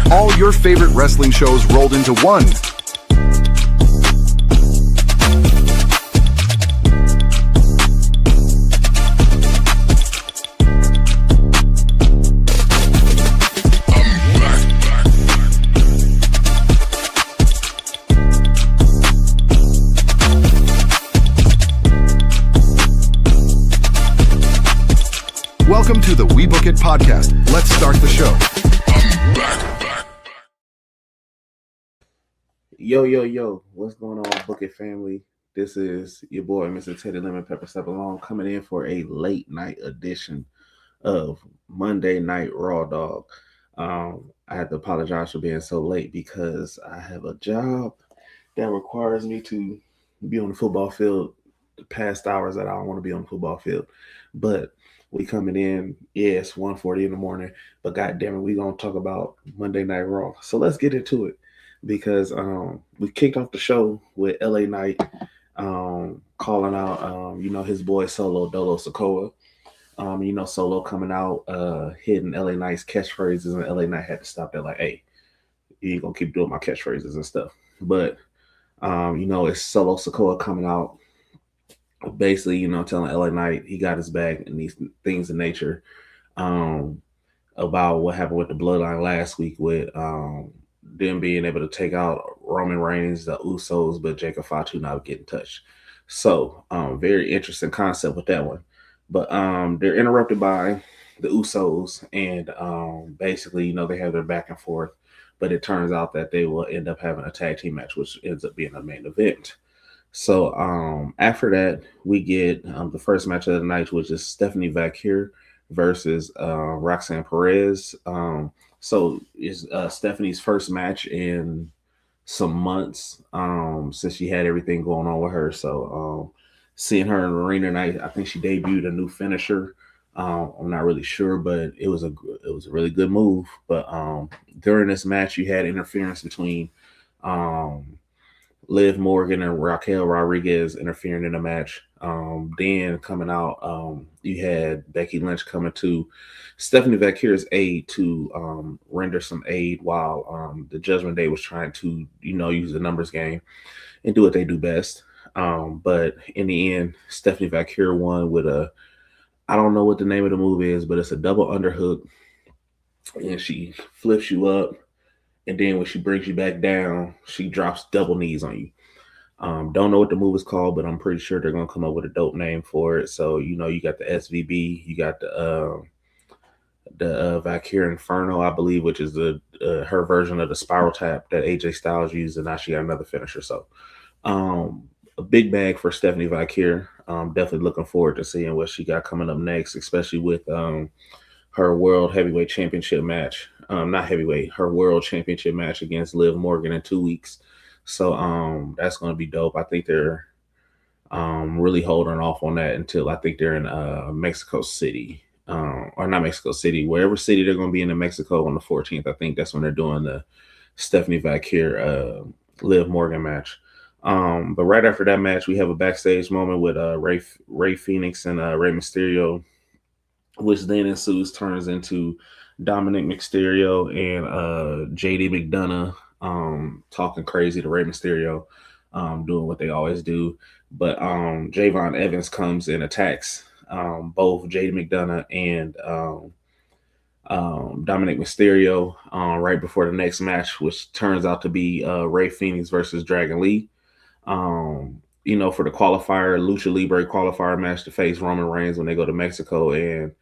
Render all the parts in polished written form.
All your favorite wrestling shows rolled into one. Welcome to the We Book It podcast. Let's start the show. Yo, what's going on, Book It family? This is your boy, Mr. Teddy Lemon Pepper Step Along, coming in for a late night edition of Monday Night Raw Dog. I had to apologize for being so late because I have a job that requires me to be on the football field the past hours that I don't want to be on the football field. But we coming in, it's 1:40 in the morning, but goddamn it, we gonna talk about Monday Night Raw. So let's get into it because we kicked off the show with LA Knight calling out his boy Solo Dolo Sikoa. Solo coming out hitting LA Knight's catchphrases, and LA Knight had to stop that, like, hey, you ain't gonna keep doing my catchphrases and stuff. But it's Solo Sikoa coming out, basically, telling LA Knight he got his back and these things of nature, about what happened with the Bloodline last week with them being able to take out Roman Reigns, the Usos, but Jacob Fatu not getting touched. So very interesting concept with that one. But they're interrupted by the Usos, and basically, they have their back and forth, but it turns out that they will end up having a tag team match, which ends up being a main event. So after that, we get the first match of the night, which is Stephanie Vaquer versus Roxanne Perez. So it's Stephanie's first match in some months since she had everything going on with her. So seeing her in the arena tonight, I think she debuted a new finisher. I'm not really sure, but it was a really good move. But during this match, you had interference between Liv Morgan and Raquel Rodriguez interfering in the match. Then coming out, you had Becky Lynch coming to Stephanie Vaquer's aid to render some aid while the Judgment Day was trying to, use the numbers game and do what they do best. But in the end, Stephanie Vaquer won with I don't know what the name of the move is, but it's a double underhook, and she flips you up. And then when she brings you back down, she drops double knees on you. Don't know what the move is called, but I'm pretty sure they're going to come up with a dope name for it. So, you got the SVB, you got the Valkyrie Inferno, I believe, which is her version of the spiral tap that AJ Styles used, and now she got another finisher. So, a big bag for Stephanie Vaquer. Definitely looking forward to seeing what she got coming up next, especially with her World Heavyweight Championship match. Not heavyweight, her World Championship match against Liv Morgan in 2 weeks. So that's going to be dope. I think they're really holding off on that until I think they're in Mexico City. Or not Mexico City, wherever city they're going to be in Mexico on the 14th. I think that's when they're doing the Stephanie Vaquer Liv Morgan match. But right after that match, we have a backstage moment with Rey Fenix and Rey Mysterio, which then turns into Dominic Mysterio and JD McDonough talking crazy to Rey Mysterio, doing what they always do. But Javon Evans comes and attacks both JD McDonough and Dominic Mysterio right before the next match, which turns out to be Rey Fenix versus Dragon Lee. For the qualifier, Lucha Libre qualifier match to face Roman Reigns when they go to Mexico. And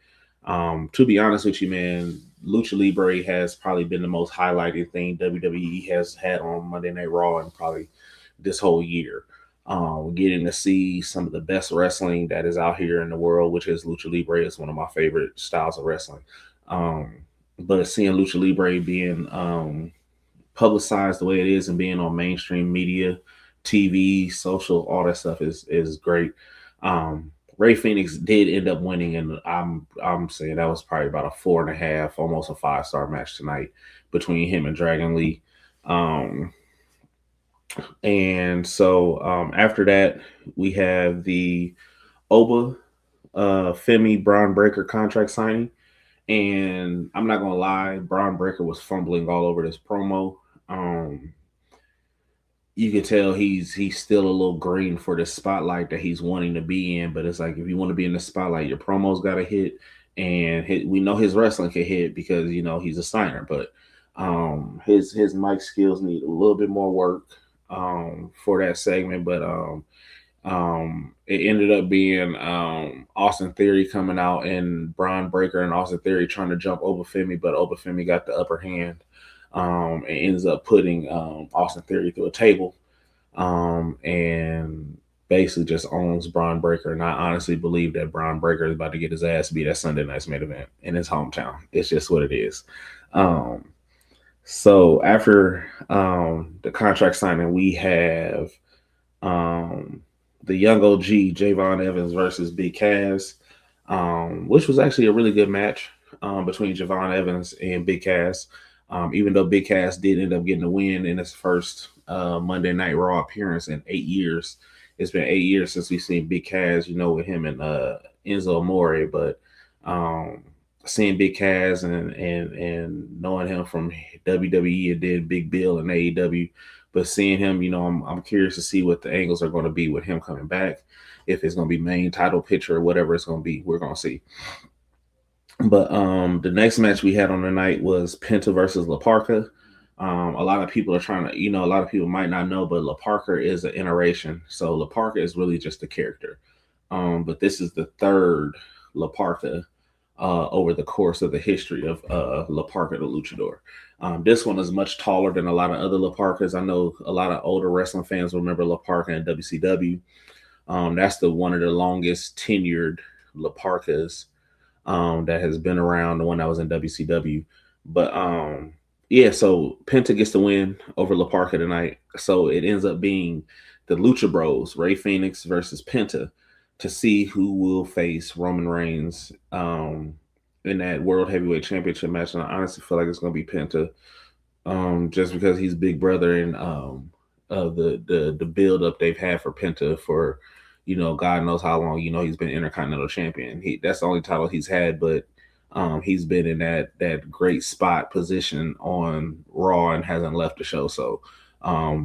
to be honest with you, man, Lucha Libre has probably been the most highlighted thing WWE has had on Monday Night Raw and probably this whole year. Getting to see some of the best wrestling that is out here in the world, which is Lucha Libre, is one of my favorite styles of wrestling. But seeing Lucha Libre being publicized the way it is and being on mainstream media, TV, social, all that stuff is great. Rey Fenix did end up winning, and I'm saying that was probably about a 4.5, almost a 5-star match tonight between him and Dragon Lee. And so after that, we have the Oba Femi Braun Breaker contract signing, And I'm not gonna lie, Braun Breaker was fumbling all over this promo. You can tell he's still a little green for the spotlight that he's wanting to be in. But it's like, if you want to be in the spotlight, your promo's got to hit, and we know his wrestling can hit because he's a signer. But his mic skills need a little bit more work for that segment. But it ended up being Austin Theory coming out and Braun Breaker and Austin Theory trying to jump Obafemi, but Obafemi got the upper hand. And ends up putting Austin Theory through a table, and basically just owns Braun Breaker. And I honestly believe that Braun Breaker is about to get his ass beat at Sunday night's main event in his hometown. It's just what it is. So after the contract signing, we have the young OG Javon Evans versus Big Cass, which was actually a really good match between Javon Evans and Big Cass. Even though Big Cass did end up getting a win in his first Monday Night Raw appearance in 8 years. It's been 8 years since we've seen Big Cass, with him and Enzo Amore. But seeing Big Cass and knowing him from WWE and did Big Bill and AEW, but seeing him, I'm curious to see what the angles are going to be with him coming back. If it's going to be main title picture or whatever it's going to be, we're going to see. But the next match we had on the night was Penta versus La Parka. A lot of people are trying to, a lot of people might not know, but La Parka is an iteration. So La Parka is really just a character. But this is the third La Parka over the course of the history of La Parka the Luchador. This one is much taller than a lot of other La Parkas. I know a lot of older wrestling fans remember La Parka in WCW. That's one of the longest tenured La Parkas that has been around, the one that was in WCW. But so Penta gets the win over La Parka tonight. So it ends up being the Lucha Bros, Rey Fenix versus Penta, to see who will face Roman Reigns in that World Heavyweight Championship match. And I honestly feel like it's going to be Penta, just because he's big brother, and the build up they've had for Penta for, God knows how long. He's been Intercontinental Champion. That's the only title he's had, but he's been in that great spot position on Raw and hasn't left the show. So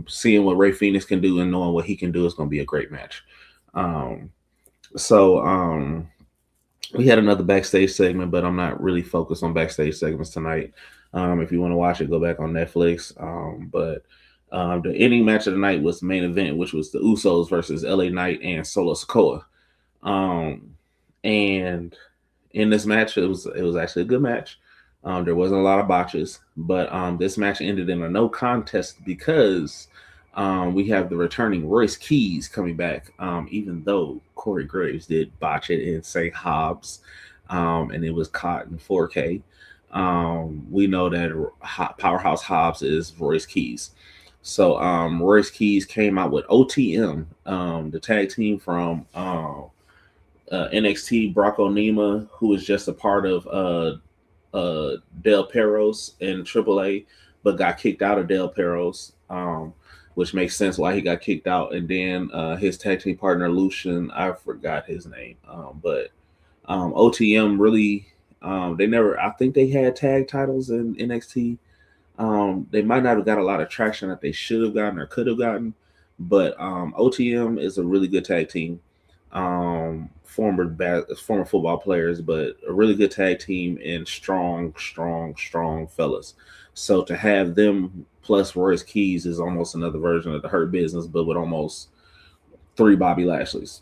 seeing what Rey Fenix can do and knowing what he can do is going to be a great match. We had another backstage segment, but I'm not really focused on backstage segments tonight. If you want to watch it, go back on Netflix. But the ending match of the night was the main event, which was the Usos versus LA Knight and Solo Sikoa. And in this match, it was actually a good match. There wasn't a lot of botches, but this match ended in a no contest because we have the returning Royce Keys coming back, even though Corey Graves did botch it and say Hobbs, and it was caught in 4K. We know that Powerhouse Hobbs is Royce Keys. So Royce Keys came out with OTM, the tag team from NXT, Bronco Nima, who was just a part of Del Perros in AAA, but got kicked out of Del Perros, which makes sense why he got kicked out. And then his tag team partner, Lucien, I forgot his name, but OTM really, I think they had tag titles in NXT. They might not have got a lot of traction that they should have gotten or could have gotten, but OTM is a really good tag team. Former football players, but a really good tag team and strong fellas. So to have them plus Royce Keys is almost another version of the Hurt Business, but with almost 3 Bobby Lashleys.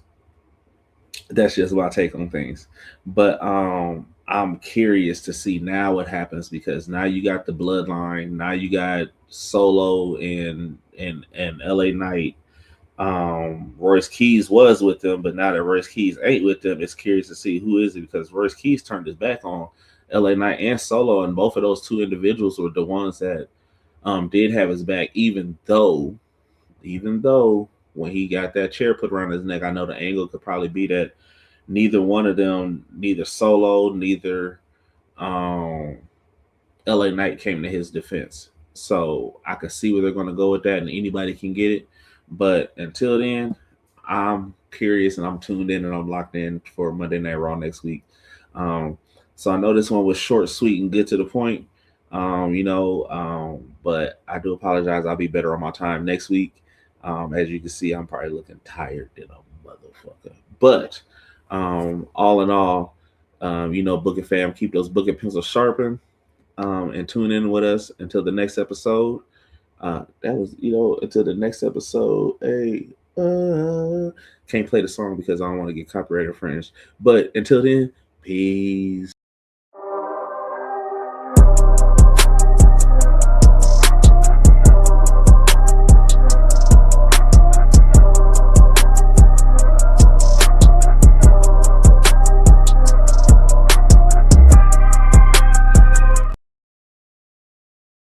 That's just my take on things. But I'm curious to see now what happens, because now you got the Bloodline, now you got Solo and LA Knight. Royce Keys was with them, but now that Royce Keys ain't with them, it's curious to see who is it, because Royce Keys turned his back on LA Knight and Solo, and both of those two individuals were the ones that did have his back, even though when he got that chair put around his neck, I know the angle could probably be that neither one of them, neither Solo, neither LA Knight came to his defense. So I could see where they're going to go with that, and anybody can get it. But until then, I'm curious and I'm tuned in and I'm locked in for Monday Night Raw next week. So I know this one was short, sweet, and get to the point. But I do apologize. I'll be better on my time next week. As you can see, I'm probably looking tired than a motherfucker. But all in all, Booking fam, keep those booking pencils sharpened, and tune in with us until the next episode. Until the next episode. Hey, can't play the song because I don't want to get copyright infringed. But until then, peace.